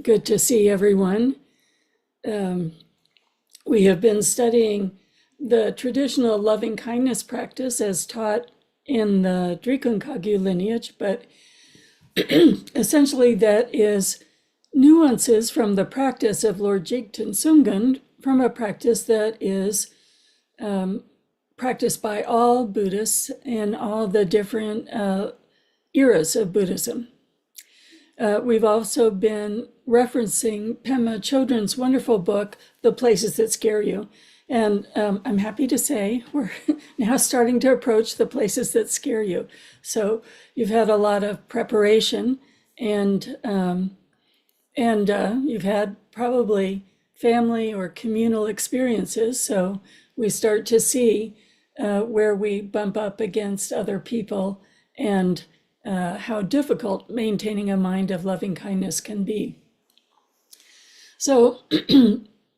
Good to see everyone. We have been studying the traditional loving kindness practice as taught in the Drikung Kagyu lineage, but essentially that is nuances from the practice of Lord Jigten Sungön, from a practice that is practiced by all Buddhists in all the different eras of Buddhism. We've also been referencing Pema Chodron's wonderful book, The Places That Scare You. And I'm happy to say we're now starting to approach the places that scare you. So you've had a lot of preparation and you've had probably family or communal experiences. So we start to see where we bump up against other people and how difficult maintaining a mind of loving kindness can be. So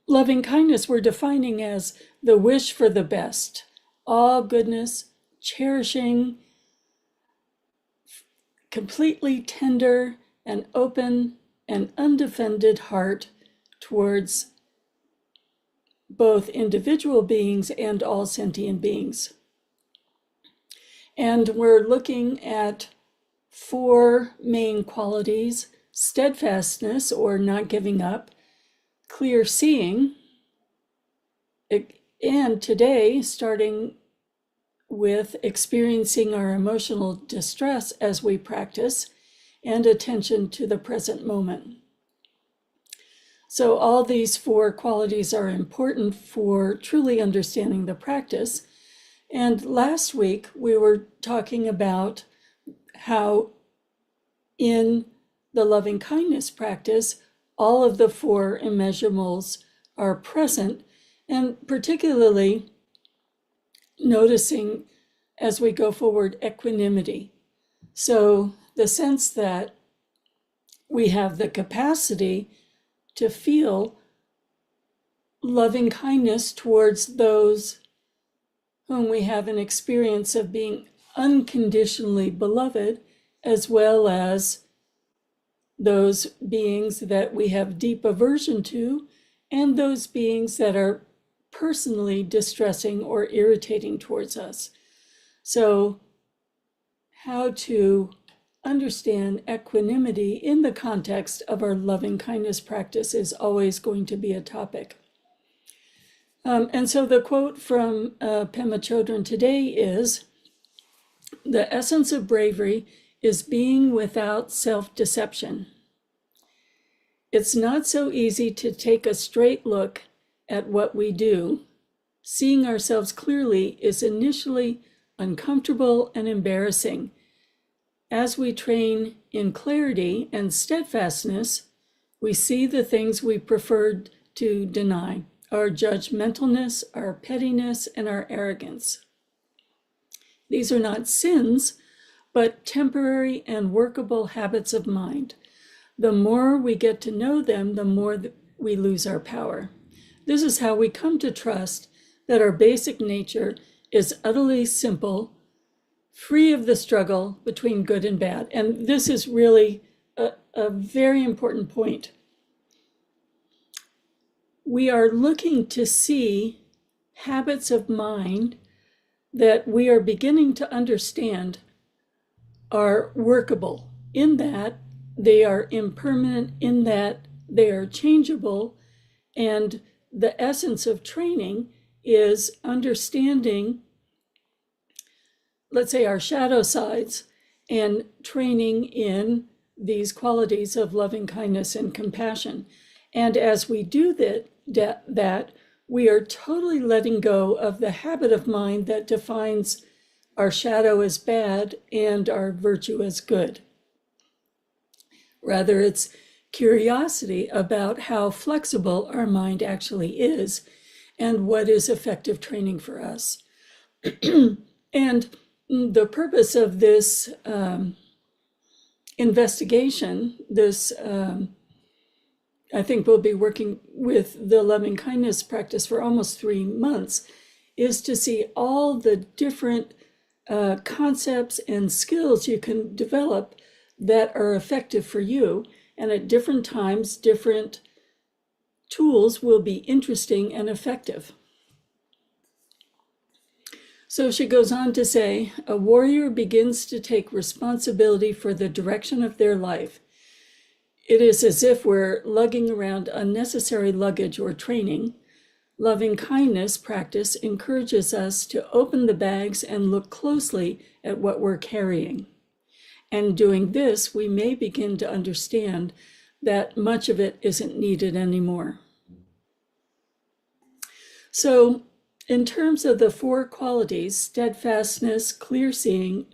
loving kindness we're defining as the wish for the best, all goodness, cherishing, completely tender and open and undefended heart towards both individual beings and all sentient beings. And we're looking at four main qualities: steadfastness, or not giving up, clear seeing, and today, starting with experiencing our emotional distress as we practice, and attention to the present moment. So all these four qualities are important for truly understanding the practice. And last week, we were talking about how in the loving kindness practice, all of the four immeasurables are present, and particularly noticing as we go forward equanimity. So the sense that we have the capacity to feel loving kindness towards those whom we have an experience of being unconditionally beloved, as well as those beings that we have deep aversion to, and those beings that are personally distressing or irritating towards us. So, how to understand equanimity in the context of our loving kindness practice is always going to be a topic. And so the quote from Pema Chodron today is, "The essence of bravery is being without self-deception. It's not so easy to take a straight look at what we do. Seeing ourselves clearly is initially uncomfortable and embarrassing. As we train in clarity and steadfastness, we see the things we preferred to deny: our judgmentalness, our pettiness, and our arrogance. These are not sins, but temporary and workable habits of mind. The more we get to know them, the more we lose our power. This is how we come to trust that our basic nature is utterly simple, free of the struggle between good and bad." And this is really a very important point. We are looking to see habits of mind that we are beginning to understand are workable, in that they are impermanent, in that they are changeable. And the essence of training is understanding, let's say, our shadow sides, and training in these qualities of loving kindness and compassion. And as we do that, we are totally letting go of the habit of mind that defines our shadow as bad and our virtue as good. Rather, it's curiosity about how flexible our mind actually is and what is effective training for us. And the purpose of this investigation, I think we'll be working with the loving kindness practice for almost 3 months, is to see all the different concepts and skills you can develop that are effective for you, And at different times, different tools will be interesting and effective. So she goes on to say, a warrior begins to take responsibility for the direction of their life. It is as if we're lugging around unnecessary luggage or training. Loving kindness practice encourages us to open the bags and look closely at what we're carrying. And doing this, we may begin to understand that much of it isn't needed anymore. So, in terms of the four qualities, steadfastness, clear seeing,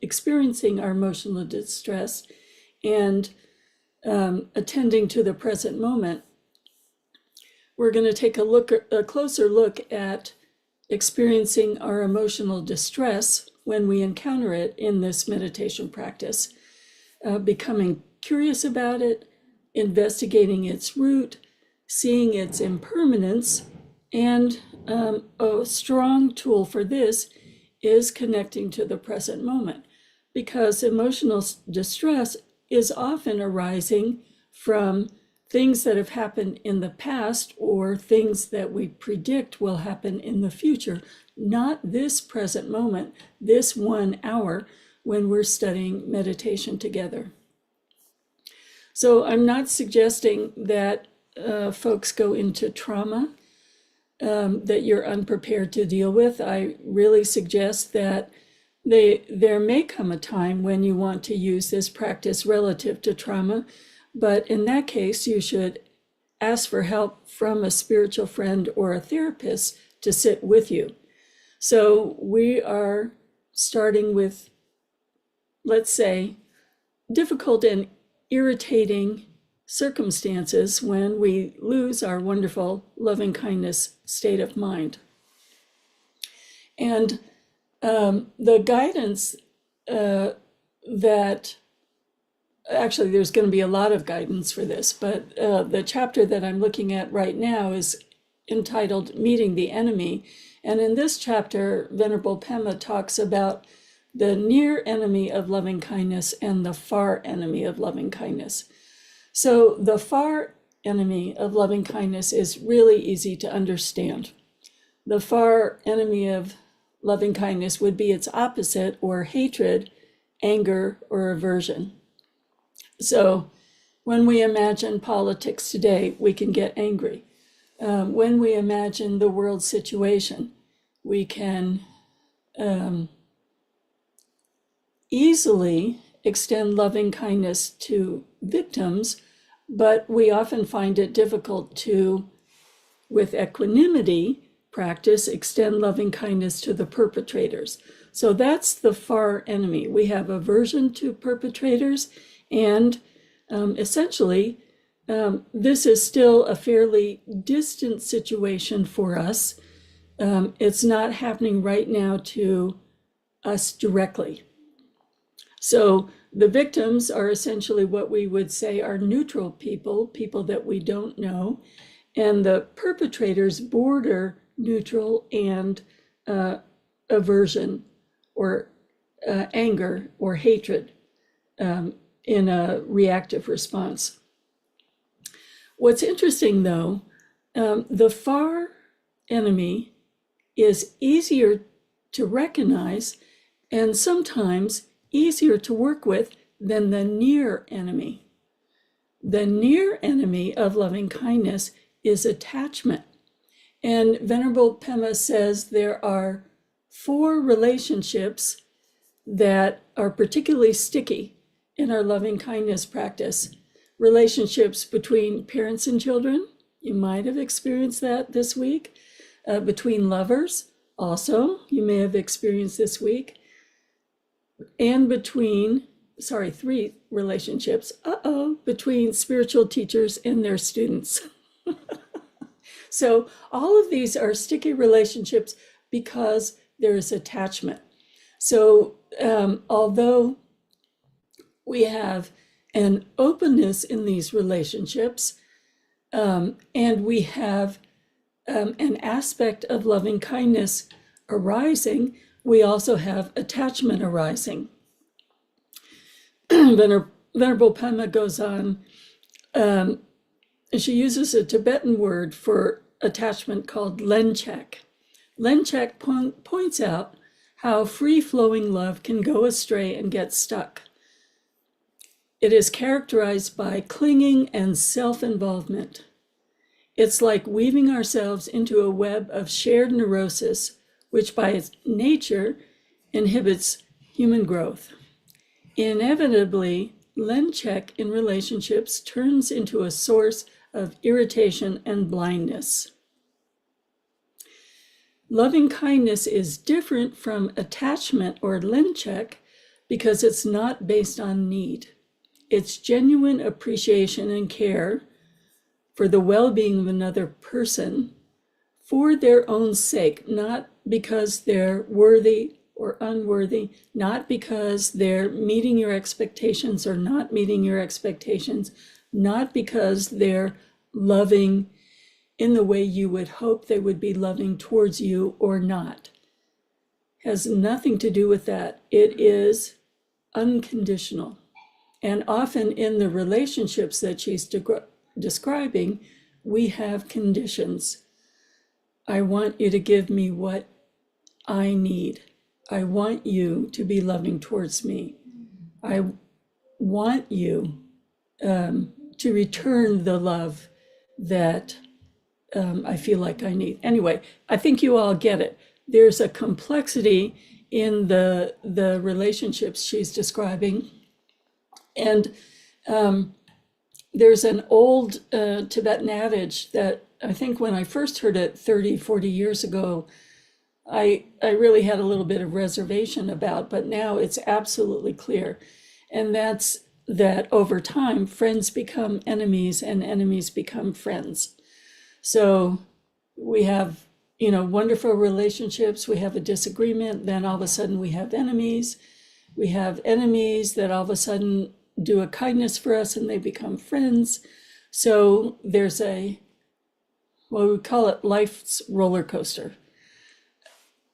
experiencing our emotional distress, and attending to the present moment, we're going to take a closer look at experiencing our emotional distress when we encounter it in this meditation practice, becoming curious about it, investigating its root, seeing its impermanence, and a strong tool for this is connecting to the present moment, because emotional distress is often arising from things that have happened in the past or things that we predict will happen in the future, not this present moment, this 1 hour when we're studying meditation together. So I'm not suggesting that folks go into trauma that you're unprepared to deal with. I really suggest that there may come a time when you want to use this practice relative to trauma, but in that case, you should ask for help from a spiritual friend or a therapist to sit with you. So we are starting with, let's say, difficult and irritating circumstances when we lose our wonderful loving kindness state of mind. And the guidance that actually there's going to be a lot of guidance for this, but the chapter that I'm looking at right now is entitled Meeting the Enemy. And in this chapter, Venerable Pema talks about the near enemy of loving kindness and the far enemy of loving kindness. So the far enemy of loving kindness is really easy to understand. The far enemy of loving kindness would be its opposite, or hatred, anger, or aversion. So when we imagine politics today, we can get angry. When we imagine the world situation, we can easily extend loving kindness to victims, but we often find it difficult to, with equanimity practice, extend loving kindness to the perpetrators. So that's the far enemy. We have aversion to perpetrators, and essentially, this is still a fairly distant situation for us. It's not happening right now to us directly. So the victims are essentially what we would say are neutral people, people that we don't know, and the perpetrators border neutral and aversion or anger or hatred in a reactive response. What's interesting, though, the far enemy is easier to recognize and sometimes easier to work with than the near enemy. The near enemy of loving kindness is attachment. And Venerable Pema says there are 4 relationships that are particularly sticky in our loving kindness practice. Relationships between parents and children, you might have experienced that this week. Between lovers, also, you may have experienced this week. And between, 3 relationships, between spiritual teachers and their students. So all of these are sticky relationships because there is attachment. So although we have an openness in these relationships, and we have an aspect of loving kindness arising, we also have attachment arising. Venerable Pema goes on She uses a Tibetan word for attachment called lenchek. Lenchek points out how free-flowing love can go astray and get stuck. It is characterized by clinging and self-involvement. It's like weaving ourselves into a web of shared neurosis, which by its nature inhibits human growth. Inevitably, lenchek in relationships turns into a source of irritation and blindness. Loving kindness is different from attachment or lenchek because it's not based on need. It's genuine appreciation and care for the well-being of another person for their own sake, not because they're worthy or unworthy, not because they're meeting your expectations or not meeting your expectations, not because they're loving in the way you would hope they would be loving towards you or not. Has nothing to do with that. It is unconditional. And often in the relationships that she's describing, we have conditions. I want you to give me what I need. I want you to be loving towards me. I want you to return the love that I feel like I need. Anyway, I think you all get it. There's a complexity in the relationships she's describing. And there's an old Tibetan adage that I think when I first heard it 30, 40 years ago, I really had a little bit of reservation about, but now it's absolutely clear. And that's that over time, friends become enemies and enemies become friends. So we have, wonderful relationships, we have a disagreement, then all of a sudden we have enemies. We have enemies that all of a sudden do a kindness for us and they become friends. So there's we call it life's roller coaster.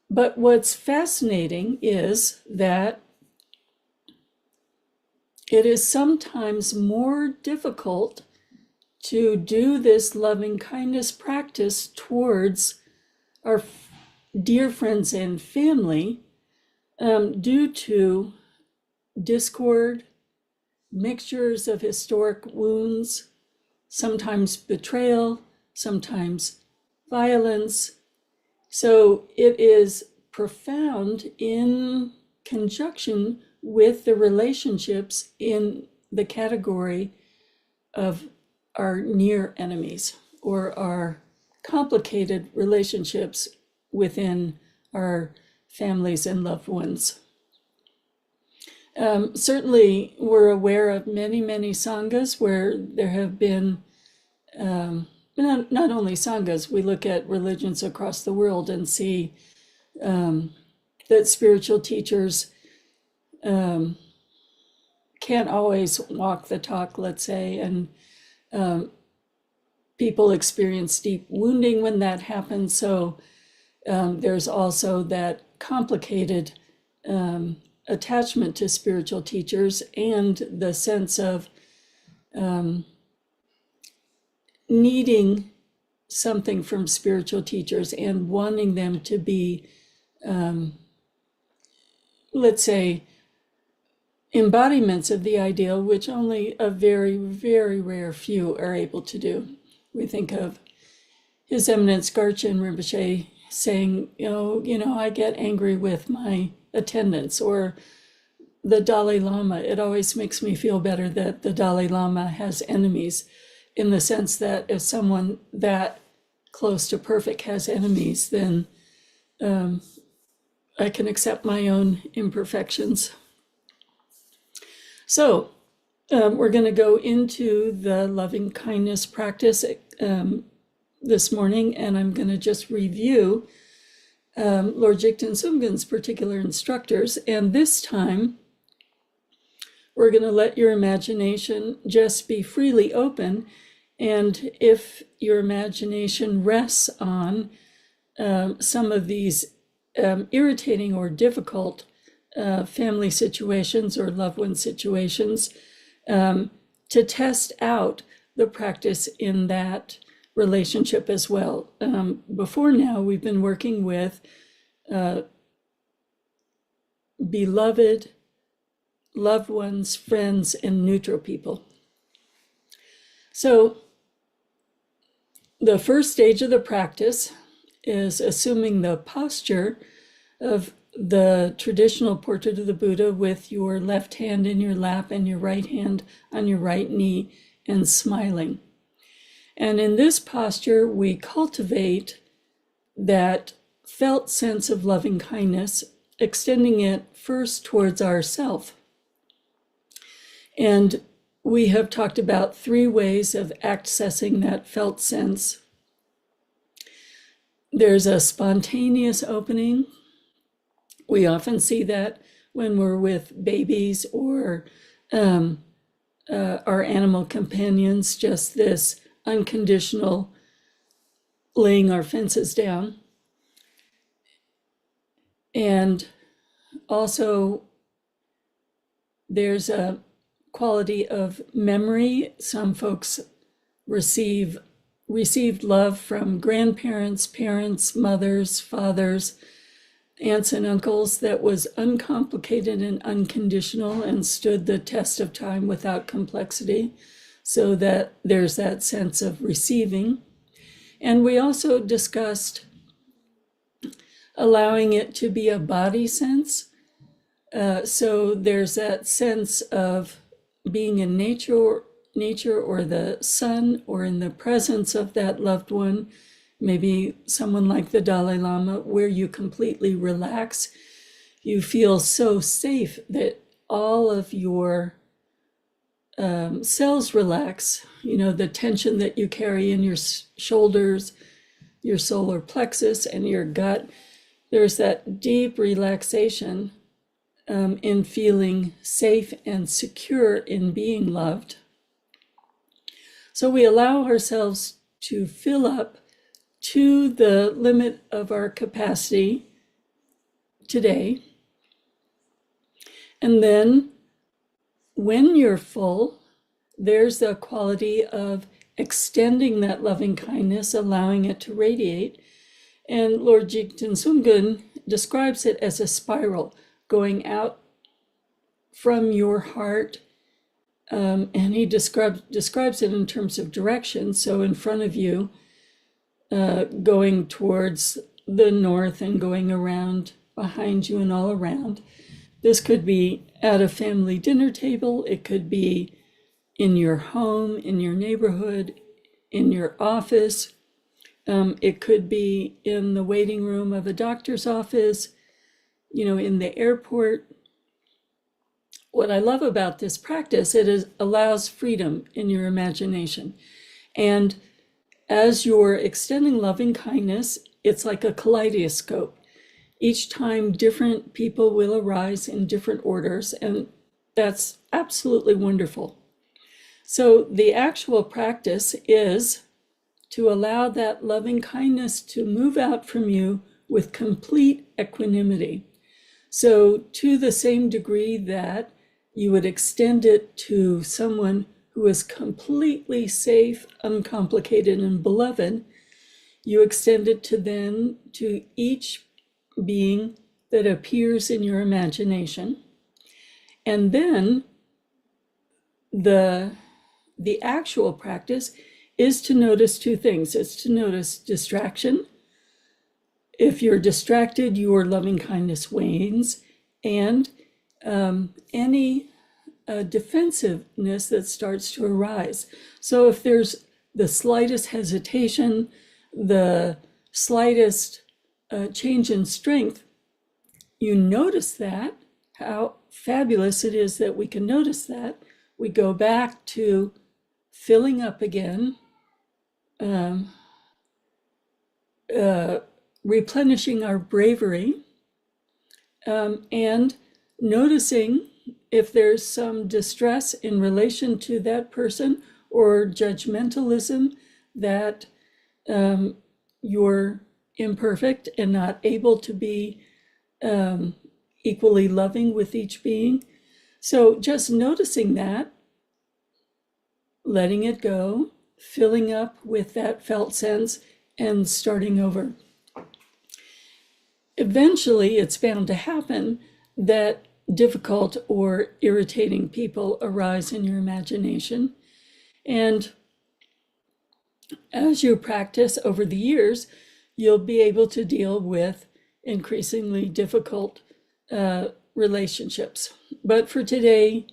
But what's fascinating is that it is sometimes more difficult to do this loving kindness practice towards our dear friends and family due to discord, mixtures of historic wounds, sometimes betrayal, sometimes violence. So it is profound in conjunction with the relationships in the category of our near enemies or our complicated relationships within our families and loved ones. Certainly, we're aware of many, many sanghas where there have been, not only sanghas, we look at religions across the world and see that spiritual teachers can't always walk the talk, let's say, and people experience deep wounding when that happens. So there's also that complicated attachment to spiritual teachers and the sense of needing something from spiritual teachers and wanting them to be, let's say, embodiments of the ideal, which only a very, very rare few are able to do. We think of His Eminence Garchen Rinpoche saying, I get angry with my attendants, or the Dalai Lama. It always makes me feel better that the Dalai Lama has enemies, in the sense that if someone that close to perfect has enemies, then I can accept my own imperfections. So we're going to go into the loving kindness practice this morning, and I'm going to just review Lord Jigten Sumgön's particular instructors. And this time, we're going to let your imagination just be freely open. And if your imagination rests on some of these irritating or difficult family situations or loved one situations, to test out the practice in that relationship as well. Before now, we've been working with beloved, loved ones, friends, and neutral people. So the first stage of the practice is assuming the posture of the traditional portrait of the Buddha with your left hand in your lap and your right hand on your right knee and smiling. And in this posture, we cultivate that felt sense of loving kindness, extending it first towards ourself. And we have talked about 3 ways of accessing that felt sense. There's a spontaneous opening. We often see that when we're with babies or our animal companions, just this unconditional laying our fences down. And also there's a quality of memory. Some folks received love from grandparents, parents, mothers, fathers, aunts and uncles that was uncomplicated and unconditional and stood the test of time without complexity, so that there's that sense of receiving. And we also discussed allowing it to be a body sense. So there's that sense of being in nature or the sun or in the presence of that loved one, maybe someone like the Dalai Lama, where you completely relax. You feel so safe that all of your cells relax. You know, the tension that you carry in your shoulders, your solar plexus, and your gut. There's that deep relaxation in feeling safe and secure in being loved. So we allow ourselves to fill up to the limit of our capacity today. And then when you're full, there's the quality of extending that loving kindness, allowing it to radiate. And Lord Jigten Sumgun describes it as a spiral going out from your heart. And he describes it in terms of direction. So in front of you, going towards the north and going around behind you and all around. This could be at a family dinner table. It could be in your home, in your neighborhood, in your office. It could be in the waiting room of a doctor's office, in the airport. What I love about this practice, allows freedom in your imagination. And as you're extending loving kindness, it's like a kaleidoscope. Each time different people will arise in different orders, and that's absolutely wonderful. So the actual practice is to allow that loving kindness to move out from you with complete equanimity. So to the same degree that you would extend it to someone who is completely safe, uncomplicated, and beloved, you extend it to each being that appears in your imagination. And then the actual practice is to notice 2 things. It's to notice distraction. If you're distracted, your loving kindness wanes, and any defensiveness that starts to arise. So if there's the slightest hesitation, the slightest change in strength, you notice that, how fabulous it is that we can notice that. We go back to filling up again, replenishing our bravery, and noticing if there's some distress in relation to that person or judgmentalism that you're imperfect and not able to be equally loving with each being. So just noticing that, letting it go, filling up with that felt sense and starting over. Eventually, it's bound to happen that difficult or irritating people arise in your imagination. And as you practice over the years, you'll be able to deal with increasingly difficult relationships. But for today,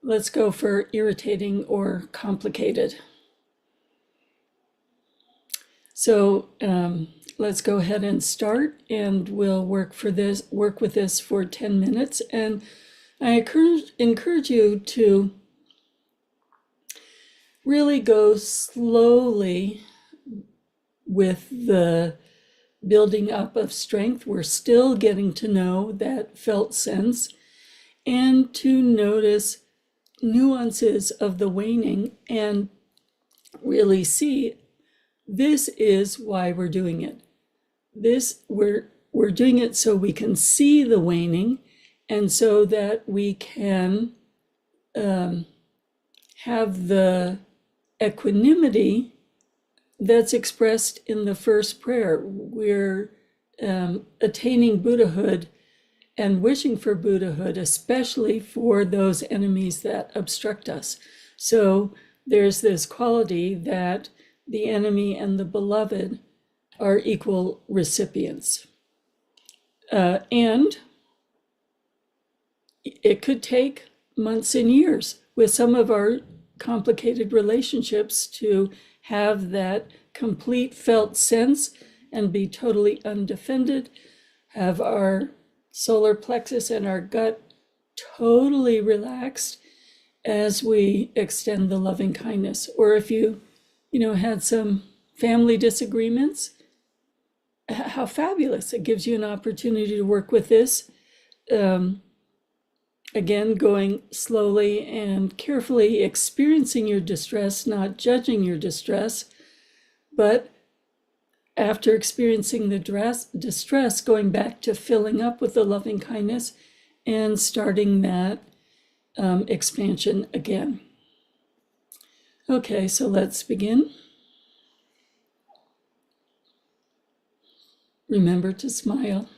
let's go for irritating or complicated. So let's go ahead and start, and we'll work with this for 10 minutes. And I encourage you to really go slowly with the building up of strength. We're still getting to know that felt sense, and to notice nuances of the waning and really see this is why we're doing it. We're doing it so we can see the waning, and so that we can have the equanimity that's expressed in the first prayer. We're attaining Buddhahood and wishing for Buddhahood, especially for those enemies that obstruct us. So there's this quality that the enemy and the beloved are equal recipients. And it could take months and years with some of our complicated relationships to have that complete felt sense and be totally undefended, have our solar plexus and our gut totally relaxed as we extend the loving kindness. Or if you had some family disagreements, how fabulous. It gives you an opportunity to work with this. Again, going slowly and carefully, experiencing your distress, not judging your distress, but after experiencing the distress, going back to filling up with the loving kindness and starting that expansion again. Okay, so let's begin. Remember to smile.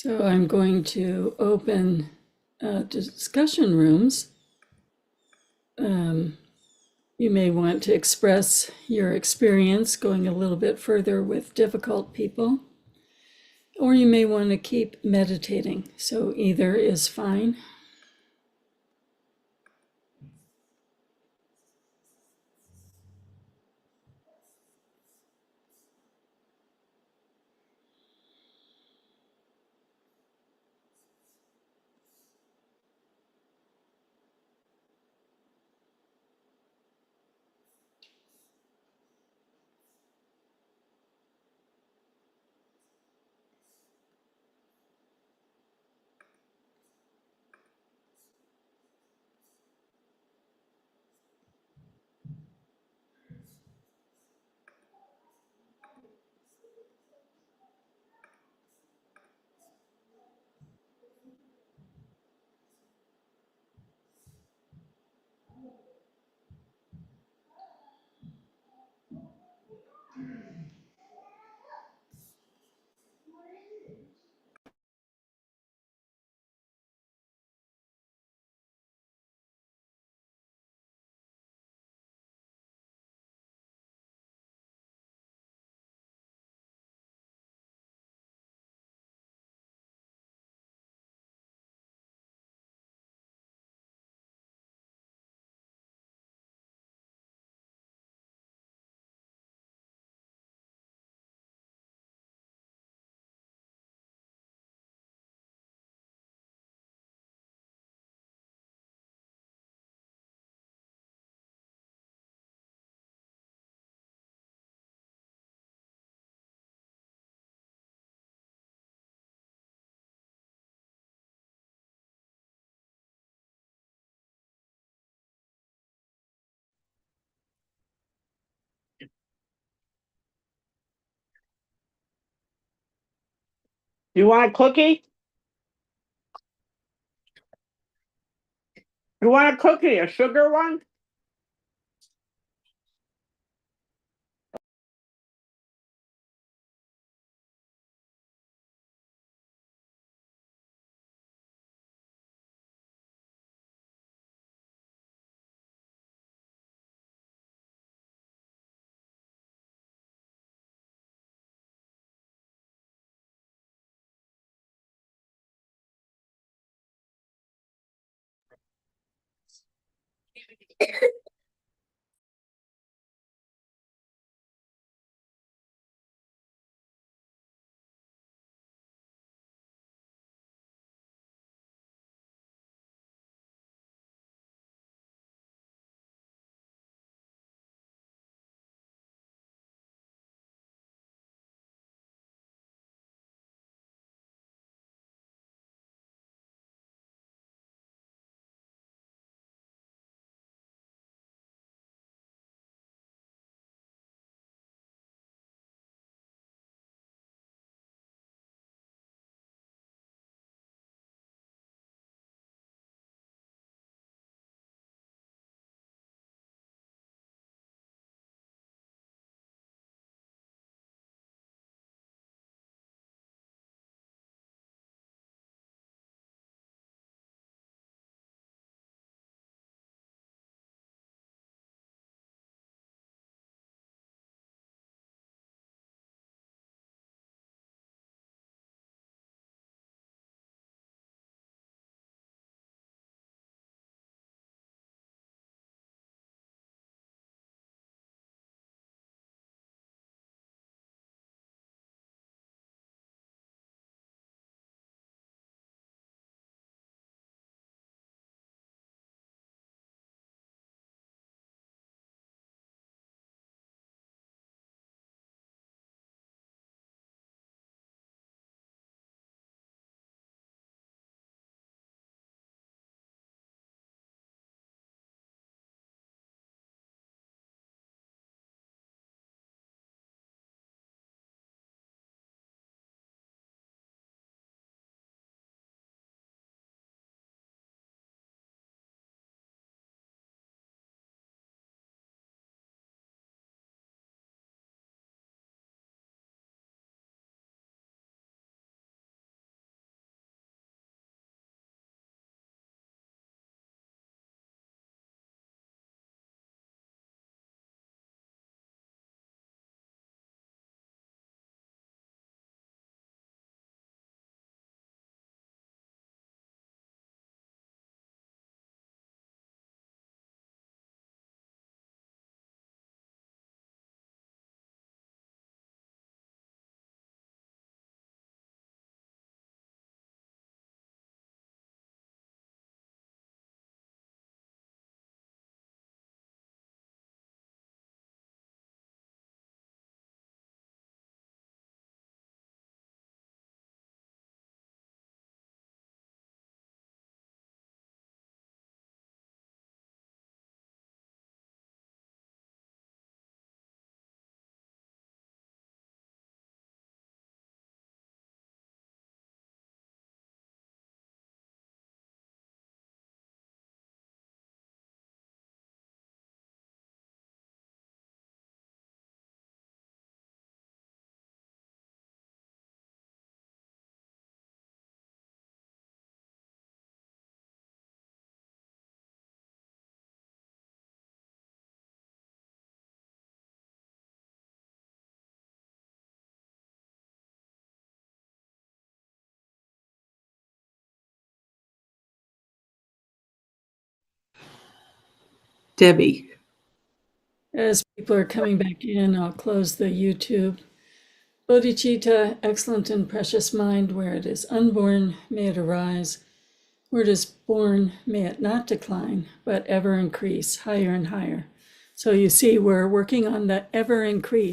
So I'm going to open discussion rooms. You may want to express your experience going a little bit further with difficult people, or you may want to keep meditating. So either is fine. You want a cookie? You want a cookie, a sugar one? Debbie. As people are coming back in, I'll close the YouTube. Bodhicitta, excellent and precious mind, where it is unborn, may it arise. Where it is born, may it not decline, but ever increase, higher and higher. So you see, we're working on the ever increase.